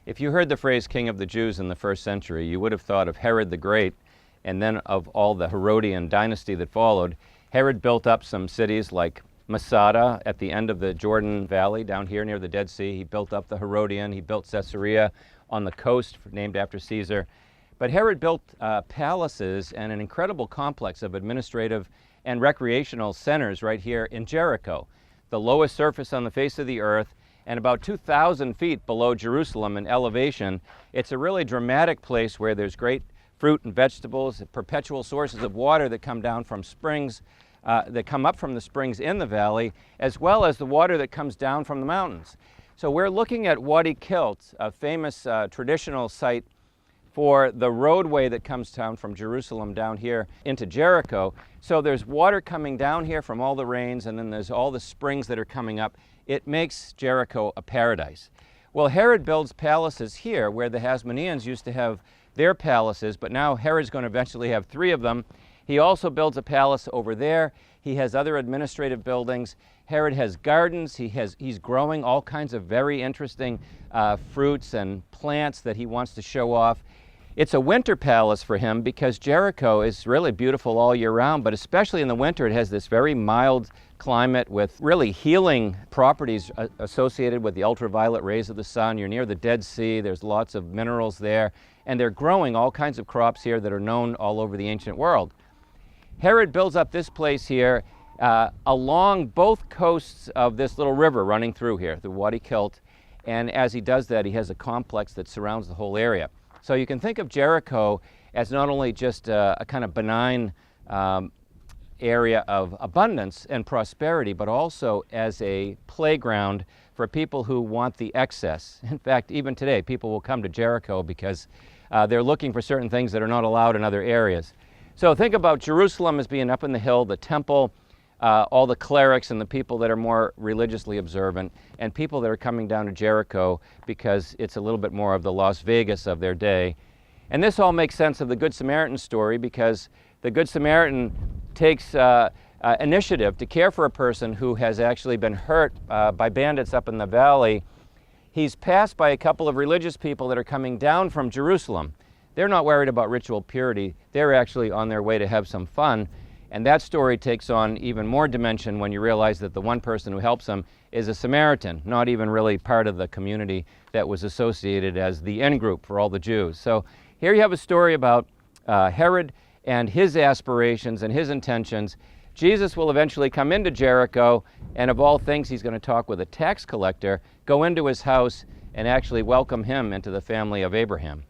If you heard the phrase King of the Jews in the first century, you would have thought of Herod the Great and then of all the Herodian dynasty that followed. Herod built up some cities like Masada at the end of the Jordan Valley down here near the Dead Sea. He built up the Herodian. He built Caesarea on the coast named after Caesar. But Herod built palaces and an incredible complex of administrative and recreational centers right here in Jericho, the lowest surface on the face of the earth, and about 2,000 feet below Jerusalem in elevation. It's a really dramatic place where there's great fruit and vegetables, perpetual sources of water that come down from springs, that come up from the springs in the valley, as well as the water that comes down from the mountains. So we're looking at Wadi Kilt, a famous traditional site for the roadway that comes down from Jerusalem down here into Jericho. So there's water coming down here from all the rains, and then there's all the springs that are coming up. It makes Jericho a paradise. Well, Herod builds palaces here where the Hasmoneans used to have their palaces, but now Herod's going to eventually have 3 of them. He also builds a palace over there. He has other administrative buildings. Herod has gardens. He's growing all kinds of very interesting fruits and plants that he wants to show off. It's a winter palace for him because Jericho is really beautiful all year round, but especially in the winter it has this very mild climate with really healing properties associated with the ultraviolet rays of the sun. You're near the Dead Sea. There's lots of minerals there, and they're growing all kinds of crops here that are known all over the ancient world. Herod builds up this place here along both coasts of this little river running through here, the Wadi Kilt, and as he does that, he has a complex that surrounds the whole area. So you can think of Jericho as not only just a kind of benign area of abundance and prosperity, but also as a playground for people who want the excess. In fact, even today, people will come to Jericho because they're looking for certain things that are not allowed in other areas. So think about Jerusalem as being up in the hill, the temple, all the clerics and the people that are more religiously observant, and people that are coming down to Jericho because it's a little bit more of the Las Vegas of their day. And this all makes sense of the Good Samaritan story because the Good Samaritan takes initiative to care for a person who has actually been hurt by bandits up in the valley. He's passed by a couple of religious people that are coming down from Jerusalem. They're not worried about ritual purity. They're actually on their way to have some fun. And that story takes on even more dimension when you realize that the one person who helps them is a Samaritan, not even really part of the community that was associated as the end group for all the Jews. So here you have a story about Herod and his aspirations and his intentions. Jesus will eventually come into Jericho, and of all things, he's going to talk with a tax collector, go into his house, and actually welcome him into the family of Abraham.